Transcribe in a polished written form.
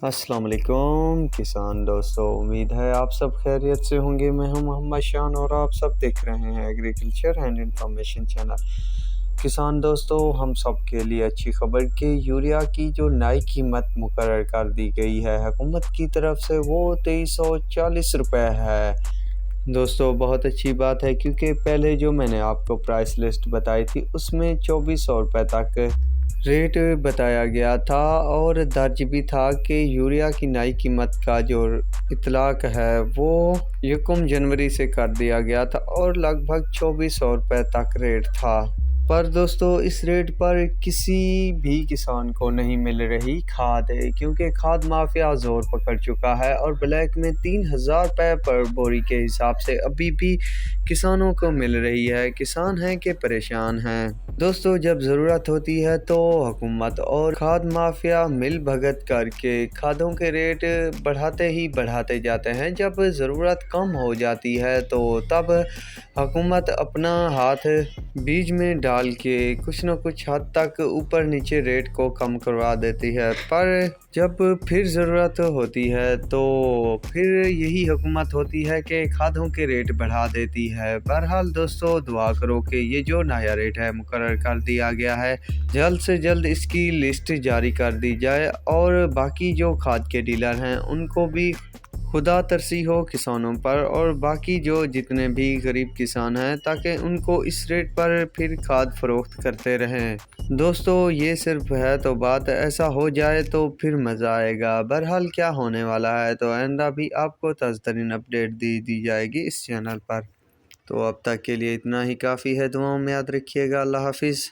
अस्सलाम वालेकुम किसान दोस्तों, उम्मीद है आप सब खैरियत से होंगे। मैं हूं मोहम्मद शान और आप सब देख रहे हैं एग्रीकल्चर एंड इंफॉर्मेशन चैनल। किसान दोस्तों, हम सब के लिए अच्छी खबर कि यूरिया की जो नई कीमत मुकर्रर कर दी गई है हुकूमत की तरफ से, वो 2340 रुपये है। दोस्तों, बहुत अच्छी बात है क्योंकि पहले जो मैंने आपको प्राइस लिस्ट बताई थी उसमें 2400 रुपये तक रेट बताया गया था और दर्ज भी था कि यूरिया की नई कीमत का जो इतलाक है वो 1 जनवरी से कर दिया गया था और लगभग 2400 रुपये तक रेट था। पर दोस्तों, इस रेट पर किसी भी किसान को नहीं मिल रही खाद क्योंकि खाद माफिया ज़ोर पकड़ चुका है और ब्लैक में 3000 रुपये पर बोरी के हिसाब से अभी भी किसानों को मिल रही है। किसान हैं कि परेशान हैं। दोस्तों, जब ज़रूरत होती है तो हुकूमत और खाद माफिया मिल भगत करके खादों के रेट बढ़ाते ही बढ़ाते जाते हैं। जब ज़रूरत कम हो जाती है तो तब हुकूमत अपना हाथ बीज में डाल के कुछ न कुछ हद तक ऊपर नीचे रेट को कम करवा देती है। पर जब फिर ज़रूरत होती है तो फिर यही हुकूमत होती है कि खादों के रेट बढ़ा देती है। बहरहाल दोस्तों, दुआ करो कि ये जो नया रेट है मुकर्रर कर दिया गया है, जल्द से जल्द इसकी लिस्ट जारी कर दी जाए और बाकी जो खाद के डीलर हैं उनको भी खुदा तरसी हो किसानों पर और बाकी जो जितने भी गरीब किसान हैं, ताकि उनको इस रेट पर फिर खाद फरोख्त करते रहें। दोस्तों, ये सिर्फ है तो बात, ऐसा हो जाए तो फिर मज़ा आएगा। बहरहाल क्या होने वाला है तो आइंदा भी आपको ताज़ा तरीन अपडेट दी जाएगी इस चैनल पर। तो अब तक के लिए इतना ही काफ़ी है। दुआओं में याद रखिएगा। अल्लाह हाफिज़।